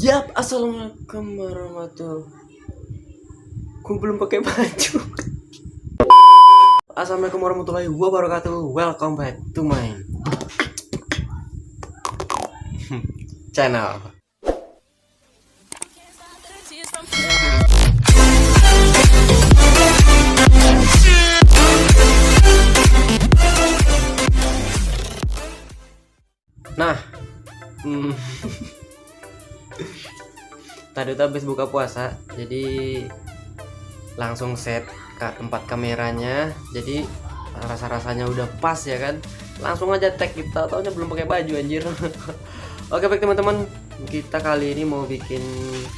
Yap, assalamualaikum warahmatullahi. Aku belum pakai baju. Assalamualaikum warahmatullahi wabarakatuh. Welcome back to my channel. Nah, tadi tuh habis buka puasa, jadi langsung set ke tempat kameranya. Jadi rasa-rasanya udah pas ya kan. Langsung aja tag, kita taunya belum pakai baju anjir. Oke baik teman-teman, kita kali ini mau bikin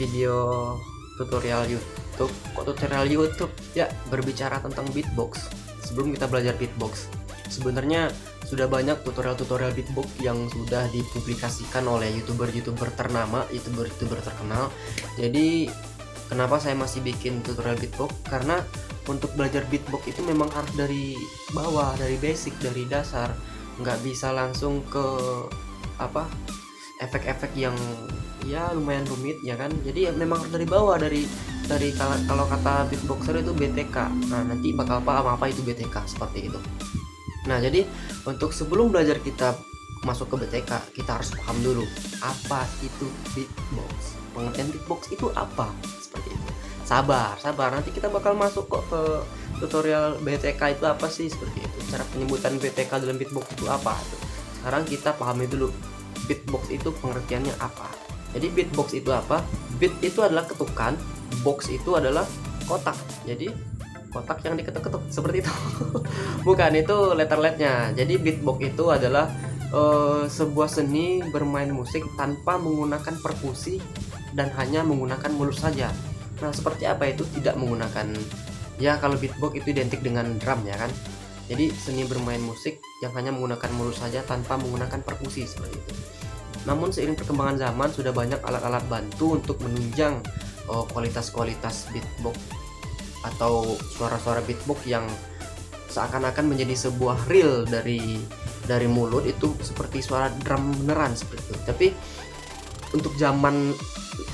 video tutorial YouTube. Kok tutorial YouTube? Ya, berbicara tentang beatbox. Sebelum kita belajar beatbox, sebenarnya sudah banyak tutorial-tutorial beatbox yang sudah dipublikasikan oleh youtuber-youtuber ternama, youtuber-youtuber terkenal. Jadi kenapa saya masih bikin tutorial beatbox? Karena untuk belajar beatbox itu memang harus dari bawah, dari basic, dari dasar. Nggak bisa langsung ke efek-efek yang ya lumayan rumit ya kan. Jadi ya memang harus dari bawah, dari kalau kata beatboxer itu BTK. Nah nanti bakal paham apa itu BTK, seperti itu. Nah jadi untuk sebelum belajar kita masuk ke BTK, kita harus paham dulu apa itu beatbox. Pengertian beatbox itu apa, seperti itu. Sabar, nanti kita bakal masuk kok ke tutorial BTK itu apa sih, seperti itu. Cara penyebutan BTK dalam beatbox itu apa itu. Sekarang kita pahami dulu beatbox itu pengertiannya apa. Jadi beatbox itu apa? Beat itu adalah ketukan, box itu adalah kotak. Jadi kotak yang diketuk-ketuk seperti itu. Bukan, itu letter-letternya. Jadi beatbox itu adalah sebuah seni bermain musik tanpa menggunakan perkusi dan hanya menggunakan mulut saja. Nah seperti apa itu tidak menggunakan, ya kalau beatbox itu identik dengan drum ya kan. Jadi seni bermain musik yang hanya menggunakan mulut saja tanpa menggunakan perkusi, seperti itu. Namun seiring perkembangan zaman sudah banyak alat-alat bantu untuk menunjang kualitas-kualitas beatbox atau suara-suara beatbox yang seakan-akan menjadi sebuah real dari mulut, itu seperti suara drum beneran, seperti itu. Tapi untuk zaman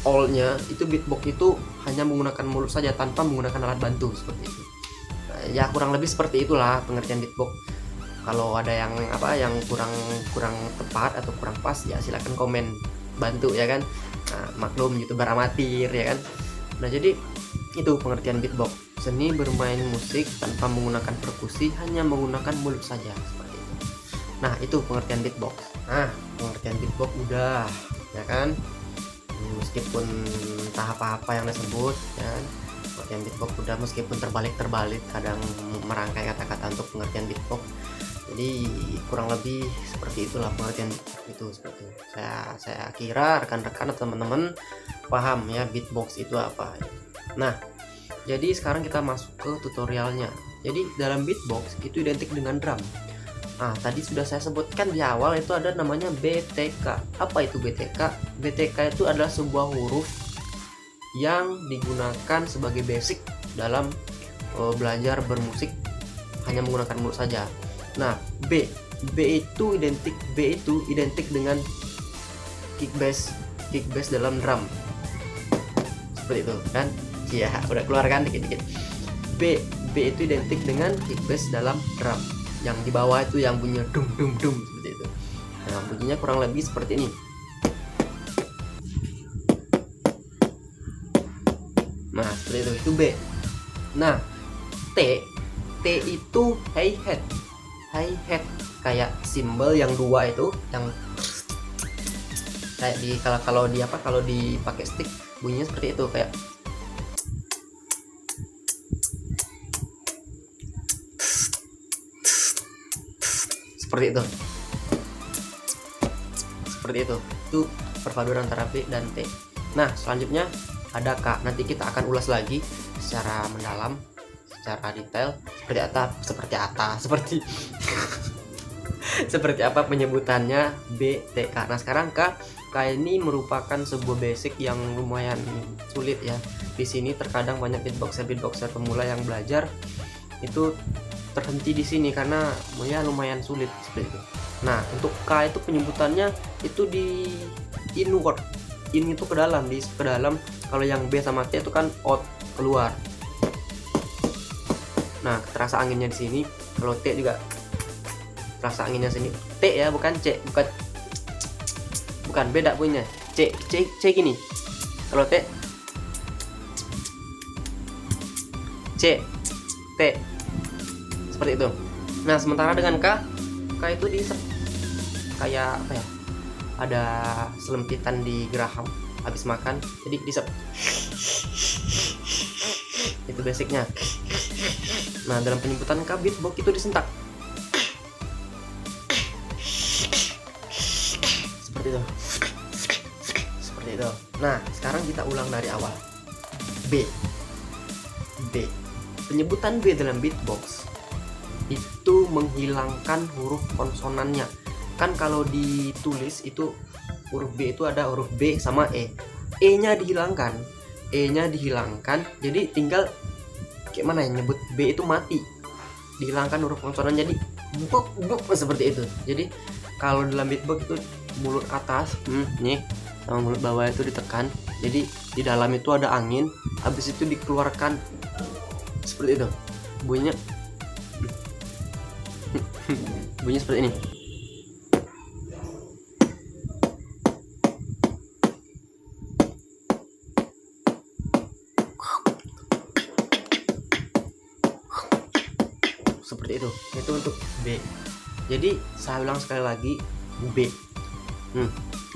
oldnya itu beatbox itu hanya menggunakan mulut saja tanpa menggunakan alat bantu, seperti itu. Ya kurang lebih seperti itulah pengertian beatbox. Kalau ada yang kurang tepat atau kurang pas, ya silakan komen bantu ya kan. Nah, maklum youtuber amatir ya kan. Nah jadi itu pengertian beatbox, seni bermain musik tanpa menggunakan perkusi, hanya menggunakan mulut saja, seperti itu. Nah itu pengertian beatbox. Nah pengertian beatbox udah ya kan, meskipun entah apa-apa yang disebut ya kan. Pengertian beatbox udah, meskipun terbalik kadang merangkai kata-kata untuk pengertian beatbox. Jadi kurang lebih seperti itulah pengertian itu, seperti itu. Saya kira rekan-rekan atau teman-teman paham ya beatbox itu apa. Nah jadi sekarang kita masuk ke tutorialnya. Jadi dalam beatbox itu identik dengan drum. Nah tadi sudah saya sebutkan di awal, itu ada namanya BTK. Apa itu BTK? BTK itu adalah sebuah huruf yang digunakan sebagai basic dalam belajar bermusik hanya menggunakan mulut saja. Nah B itu identik dengan kick bass dalam drum, seperti itu kan. Ya udah keluar kan dikit-dikit. B itu identik dengan kick bass dalam drum. Yang di bawah itu yang bunyinya dum dum dum, seperti itu. Nah bunyinya kurang lebih seperti ini. Nah seperti itu B. Nah T itu hi-hat kayak simbol yang dua itu, yang kayak di kalau dipakai stick bunyinya seperti itu, kayak seperti itu. Itu perpaduan antara B dan T. Nah selanjutnya ada K. Nanti kita akan ulas lagi secara mendalam, secara detail seperti apa penyebutannya BTK. Nah sekarang K ini merupakan sebuah basic yang lumayan sulit ya. Di sini terkadang banyak beatboxer pemula yang belajar itu terhenti di sini karena ya lumayan sulit, seperti itu. Nah untuk K itu penyebutannya itu di inward in itu ke dalam, ke dalam. Kalau yang B sama T itu kan out, keluar. Nah, terasa anginnya di sini. Kalau T juga terasa anginnya sini. T ya, bukan C, bukan beda bunyinya. C gini. Kalau T C, T, seperti itu. Nah, sementara dengan K itu di kayak apa ya? Ada selempitan di geraham habis makan, jadi disep. Itu basicnya. Nah, dalam penyebutan K, beatbox itu disentak. Seperti itu. Seperti itu. Nah, sekarang kita ulang dari awal. B. Penyebutan B dalam beatbox itu menghilangkan huruf konsonannya. Kan kalau ditulis itu huruf B itu ada huruf B sama E. E-nya dihilangkan. Jadi tinggal kayak mana ya, nyebut B itu mati. Dihilangkan huruf konsonan jadi buk seperti itu. Jadi kalau dalam beatbox itu mulut atas nih sama mulut bawah itu ditekan. Jadi di dalam itu ada angin, habis itu dikeluarkan seperti itu. Bunyinya seperti ini. Seperti itu. Itu untuk B. Jadi saya ulang sekali lagi, B.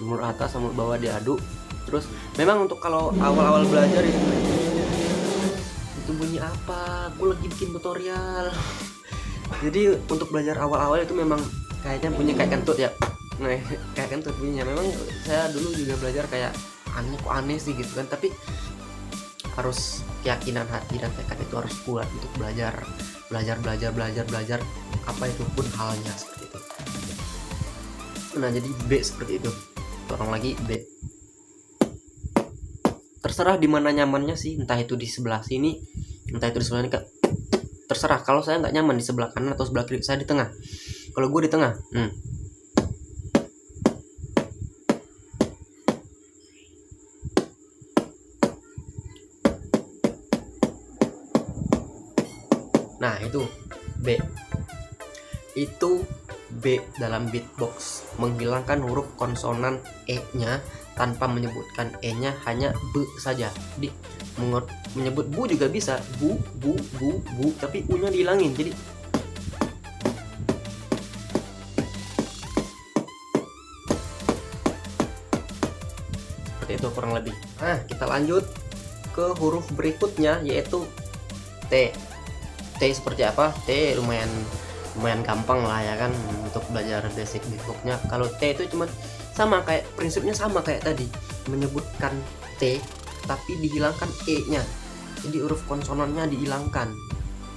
Mulut atas sama mulut bawah diaduk. Terus memang untuk kalau awal-awal belajar itu bunyi apa? Gue lagi bikin tutorial. Jadi untuk belajar awal-awal itu memang kayaknya bunyi kayak kentut ya. Nah, kayak kentut bunyinya. Memang saya dulu juga belajar kayak aneh sih gitu kan. Tapi harus keyakinan hati dan tekad itu harus kuat untuk belajar apa itu pun halnya seperti itu. Nah, jadi B seperti itu. Orang lagi B. Terserah di mana nyamannya sih, entah itu di sebelah sini, entah itu di sebelah ini, terserah. Kalau saya nggak nyaman di sebelah kanan atau sebelah kiri, saya di tengah. Kalau gue di tengah, nah itu B. Itu B dalam beatbox, menghilangkan huruf konsonan E-nya tanpa menyebutkan E-nya, hanya B saja. Jadi menyebut bu juga bisa, bu, tapi U-nya dihilangin. Jadi seperti itu kurang lebih. Nah, kita lanjut ke huruf berikutnya, yaitu T. T seperti apa? T lumayan gampang lah ya kan untuk belajar basic beatboxnya. Kalau T itu cuman sama kayak prinsipnya sama kayak tadi, menyebutkan T tapi dihilangkan E-nya. Jadi huruf konsonannya dihilangkan.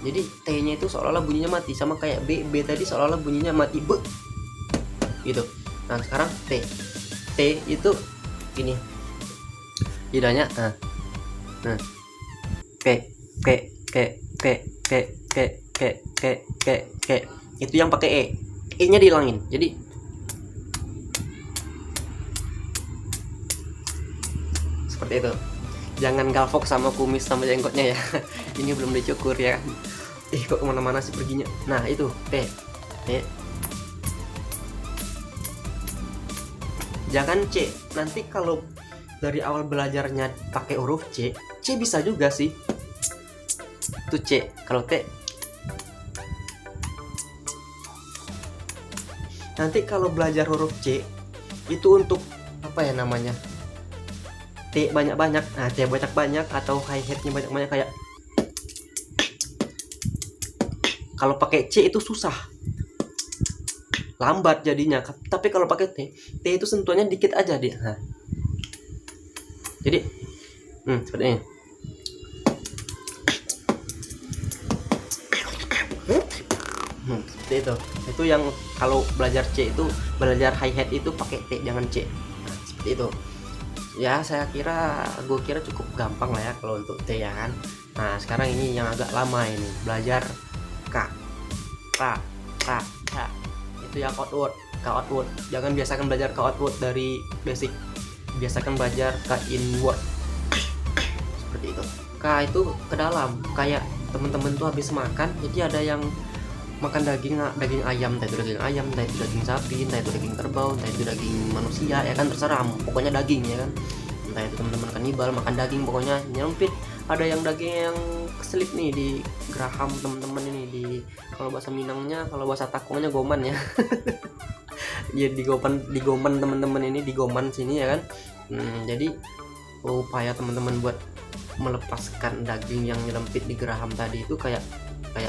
Jadi T-nya itu seolah-olah bunyinya mati, sama kayak B tadi seolah-olah bunyinya mati, B. Gitu. Nah, sekarang T. T itu ini. Lidahnya itu yang pakai E-nya dihilangin. Jadi seperti itu. Jangan galvok sama kumis sama jenggotnya ya. Ini belum dicukur ya. Kok kemana-mana sih perginya. Nah, itu T. Jangan C. Nanti kalau dari awal belajarnya pakai huruf C bisa juga sih. Itu C. Kalau T, nanti kalau belajar huruf C itu untuk apa ya namanya, T banyak-banyak. Nah, T banyak-banyak atau hi-hatnya banyak-banyak kayak, kalau pakai C itu susah, lambat jadinya. Tapi kalau pakai T itu sentuhannya dikit aja dia. Nah, jadi seperti ini. Seperti itu yang kalau belajar C itu, belajar hi-hat itu pakai T, jangan C. Nah, seperti itu ya. Gue kira cukup gampang lah ya kalau untuk T ya kan. Nah, sekarang ini yang agak lama ini, belajar K. Itu ya chord word. Jangan biasakan belajar chord word dari basic. biasakan belajar K inward seperti itu. K itu ke dalam, kayak temen-temen tuh habis makan, jadi ada yang makan daging ayam, entah itu daging ayam, entah itu daging sapi, entah itu daging kerbau, entah itu daging manusia, ya kan, terserah, pokoknya daging, ya kan. Entah itu teman-teman kanibal makan daging, pokoknya nyelempit. Ada yang daging yang keselip nih di geraham teman-teman ini, di kalau bahasa Minangnya, kalau bahasa Takungnya goman ya. Ya digoman teman-teman ini, digoman sini, ya kan. Jadi upaya teman-teman buat melepaskan daging yang nyelempit di geraham tadi itu kayak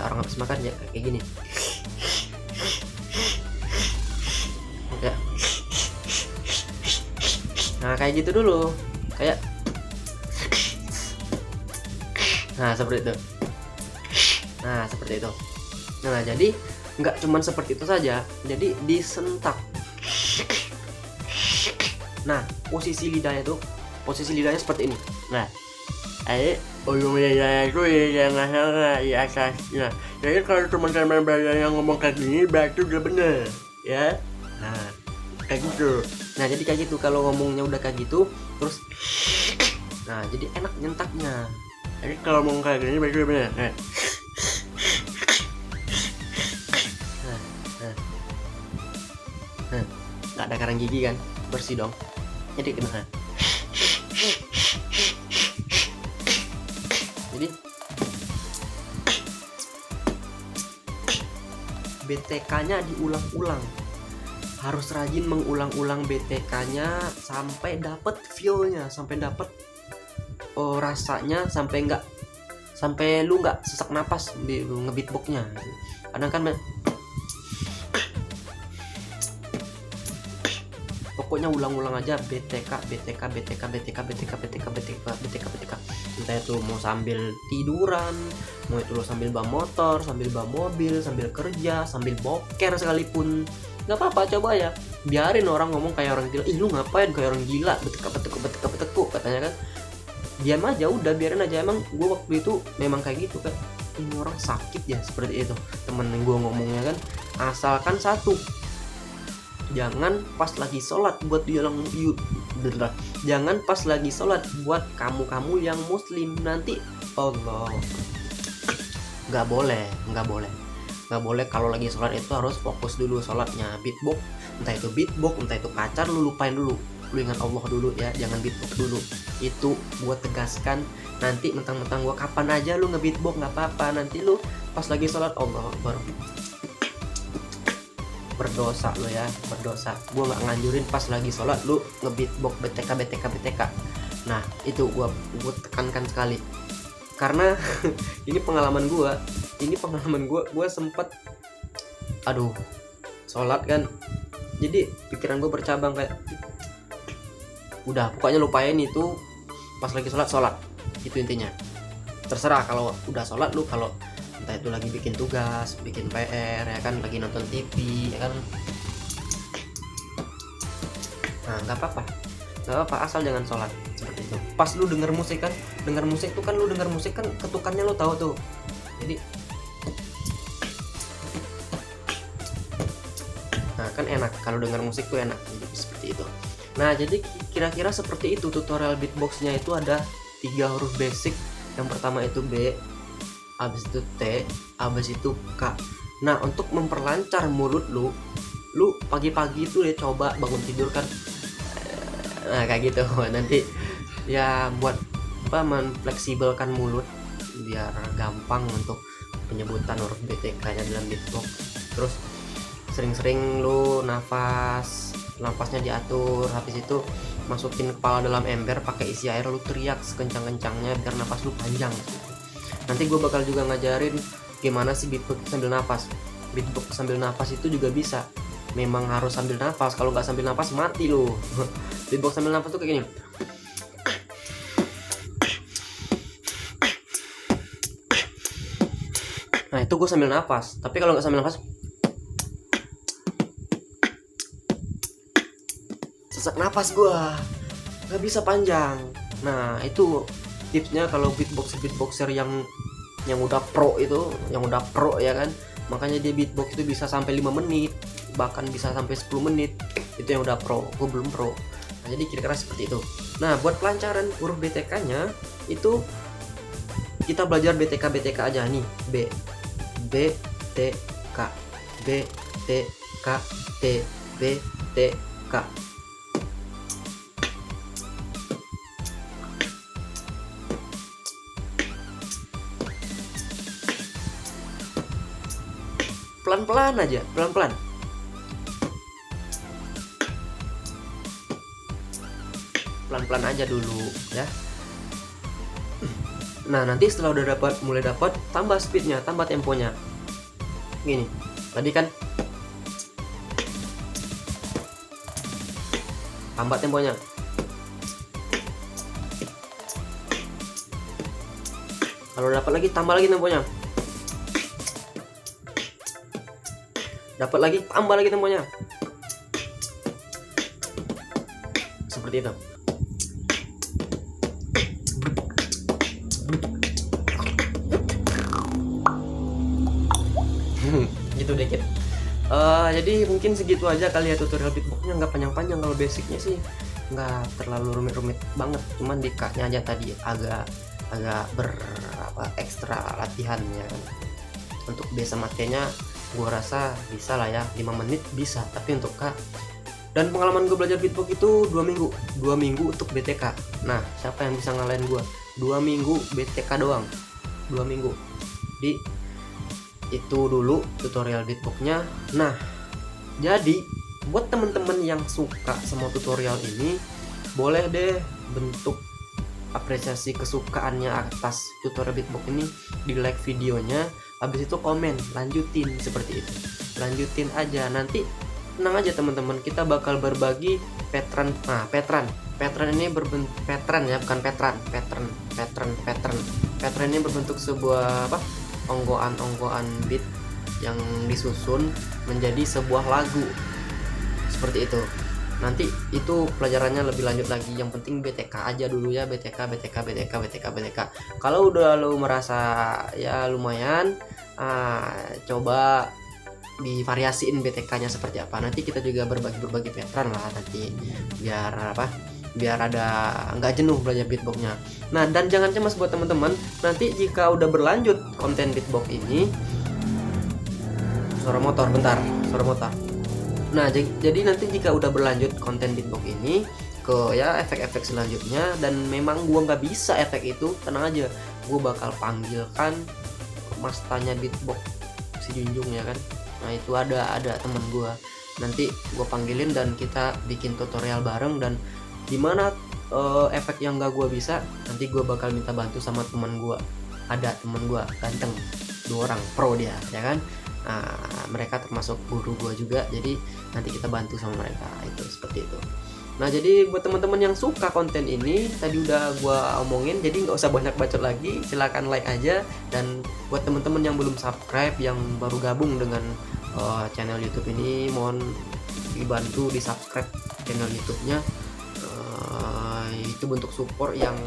orang habis makan, ya kayak gini. Ya. Nah, kayak gitu dulu. Kayak seperti itu. Nah, jadi nggak cuman seperti itu saja, jadi disentak. Nah, posisi lidahnya seperti ini. Nah, ujung lidah itu yang di atasnya. Jadi kalau teman-teman banyak yang ngomong kayak gini, berarti udah bener, ya. Nah, kayak gitu. Nah, jadi kayak gitu, kalau ngomongnya udah kayak gitu, terus, nah, jadi enak nyentaknya. Jadi kalau ngomong kayak gini, berarti udah bener. Nggak ada karang gigi kan, bersih dong. Jadi kena. Jadi BTK-nya diulang-ulang, harus rajin mengulang-ulang BTK-nya sampai dapet feel-nya, sampai dapet rasanya, sampai lu nggak sesak napas di nge-beatbox-nya. Kadang kan pokoknya ulang-ulang aja BTK. Entah itu mau sambil tiduran, mau itu lo sambil bawa motor, sambil bawa mobil, sambil kerja, sambil boker sekalipun, nggak apa-apa, coba ya. Biarin orang ngomong kayak orang gila, ih lu ngapain kayak orang gila, betek katanya kan. Diam aja, udah biarin aja. Emang gue waktu itu memang kayak gitu kan, ini orang sakit ya, seperti itu temen gue ngomongnya kan. Asalkan satu, jangan pas lagi sholat buat jangan pas lagi sholat buat kamu yang muslim nanti Allah. Nggak boleh kalau lagi sholat itu harus fokus dulu sholatnya. Beatbox, entah itu pacar, lu lupain dulu, lu ingat Allah dulu ya, jangan beatbox dulu. Itu buat tegaskan, nanti mentang-mentang gua kapan aja lu nge-beatbox nggak apa-apa, nanti lu pas lagi sholat Allah baru berdosa lo ya, berdosa. Gue nggak nganjurin pas lagi sholat lu nge-beatbox BTK. Nah, itu gue tekankan sekali, karena ini pengalaman gue sempet sholat kan, jadi pikiran gue bercabang, kayak udah pokoknya lupain itu pas lagi sholat, itu intinya. Terserah kalau udah sholat lu, kalau entah itu lagi bikin tugas, bikin PR, ya kan, lagi nonton TV, ya kan. Nah, nggak apa-apa, asal jangan sholat seperti itu. Pas lu denger musik kan ketukannya lu tahu tuh, jadi nah kan enak kalau denger musik tuh enak, jadi seperti itu. Nah, jadi kira-kira seperti itu tutorial beatboxnya. Itu ada 3 huruf basic. Yang pertama itu B, habis itu T, habis itu K. Nah, untuk memperlancar mulut lu pagi-pagi itu ya coba bangun tidur kan, nah kayak gitu. Nanti ya buat menfleksibelkan mulut biar gampang untuk penyebutan huruf BTK-nya dalam beatbox. Terus sering-sering lu nafasnya diatur, habis itu masukin kepala dalam ember, pakai isi air, lu teriak sekencang-kencangnya biar napas lu panjang. Nanti gue bakal juga ngajarin gimana sih beatbox sambil nafas. Beatbox sambil nafas itu juga bisa, memang harus sambil nafas. Kalau nggak sambil nafas mati lo. Beatbox sambil nafas tuh kayak gini. Nah, itu gue sambil nafas. Tapi kalau nggak sambil nafas, sesak nafas gue, nggak bisa panjang. Nah, itu tipsnya kalau beatboxer yang udah pro itu, yang udah pro ya kan. Makanya dia beatbox itu bisa sampai 5 menit, bahkan bisa sampai 10 menit. Itu yang udah pro, gue belum pro. Nah, jadi kira-kira seperti itu. Nah, buat pelancaran huruf BTK-nya itu kita belajar BTK aja nih. B T K B T K T B T K. Pelan-pelan aja, pelan-pelan. Pelan-pelan aja dulu ya. Nah, nanti setelah udah mulai dapat, tambah speednya, tambah temponya. Gini, tadi kan tambah temponya. Kalau dapat lagi, tambah lagi temponya. Dapat lagi, tambah lagi temponya. Seperti itu. Gitu dikit. Jadi mungkin segitu aja kali ya tutorial beatboxnya, nggak panjang-panjang. Kalau basicnya sih nggak terlalu rumit-rumit banget, cuman di K-nya aja tadi agak ekstra latihannya. Untuk B sama T-nya gua rasa bisa lah ya, 5 menit bisa. Tapi untuk K, dan pengalaman gue belajar beatbox itu 2 minggu untuk BTK. Nah, siapa yang bisa ngalahin gua? 2 minggu BTK doang, 2 minggu. Di itu dulu tutorial beatboxnya. Nah, jadi buat temen-temen yang suka sama tutorial ini, boleh deh bentuk apresiasi kesukaannya atas tutorial beatbox ini di like videonya, habis itu komen, lanjutin seperti itu. Lanjutin aja, nanti tenang aja teman-teman, kita bakal berbagi pattern. Nah, pattern ini berbentuk pattern ya, bukan pattern ini berbentuk sebuah onggoan beat yang disusun menjadi sebuah lagu seperti itu. Nanti itu pelajarannya lebih lanjut lagi. Yang penting BTK aja dulu ya, BTK. Kalau udah lo merasa ya lumayan, coba divariasiin BTK-nya seperti apa. Nanti kita juga berbagi pattern lah nanti, biar ada nggak jenuh belajar beatboxnya. Nah, dan jangan cemas buat teman-teman, nanti jika udah berlanjut konten beatbox ini, suara motor. Nah, jadi nanti jika udah berlanjut konten beatbox ini ke ya efek-efek selanjutnya, dan memang gua nggak bisa efek itu, tenang aja, gua bakal panggilkan Mas Tanya Beatbox si Junjung ya kan. Nah, itu ada teman gua, nanti gua panggilin dan kita bikin tutorial bareng. Dan dimana efek yang gak gue bisa, nanti gue bakal minta bantu sama teman gue. Ada teman gue ganteng, 2 orang pro dia ya kan. Nah, mereka termasuk guru gue juga, jadi nanti kita bantu sama mereka. Itu seperti itu. Nah, jadi buat teman-teman yang suka konten ini, tadi udah gue omongin, jadi nggak usah banyak bacot lagi, silahkan like aja. Dan buat teman-teman yang belum subscribe, yang baru gabung dengan channel YouTube ini, mohon dibantu di subscribe channel YouTube-nya. Itu bentuk support yang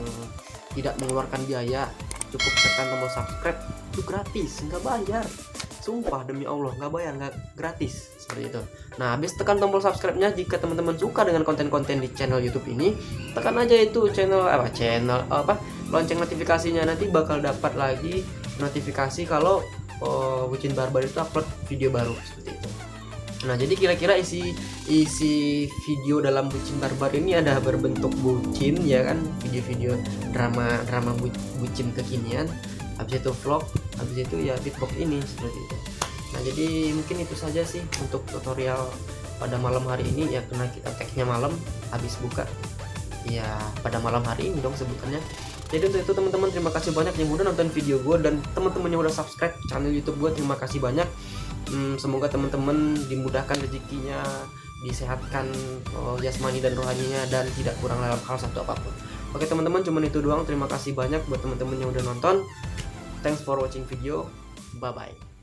tidak mengeluarkan biaya, cukup tekan tombol subscribe, itu gratis, nggak bayar, sumpah demi Allah, nggak bayar, nggak gratis, seperti itu. Nah, habis tekan tombol subscribe-nya, jika teman-teman suka dengan konten-konten di channel YouTube ini, tekan aja itu lonceng notifikasinya, nanti bakal dapat lagi notifikasi kalau Bucin Barbar itu upload video baru, seperti itu. Nah, jadi kira-kira isi video dalam Bucin Barbar ini ada berbentuk bucin ya kan, video-video drama bucin kekinian, habis itu vlog, habis itu ya beatbox ini, seperti itu. Nah, jadi mungkin itu saja sih untuk tutorial pada malam hari ini ya, karena kita tag-nya malam habis buka ya, pada malam hari ini dong sebutannya. Jadi untuk itu teman-teman, terima kasih banyak yang udah nonton video gue, dan teman-teman yang udah subscribe channel YouTube gue, terima kasih banyak. Semoga teman-teman dimudahkan rezekinya, disehatkan jasmani dan rohaninya, dan tidak kurang dalam hal satu apapun. Oke teman-teman, cuman itu doang. Terima kasih banyak buat teman-teman yang udah nonton. Thanks for watching video. Bye bye.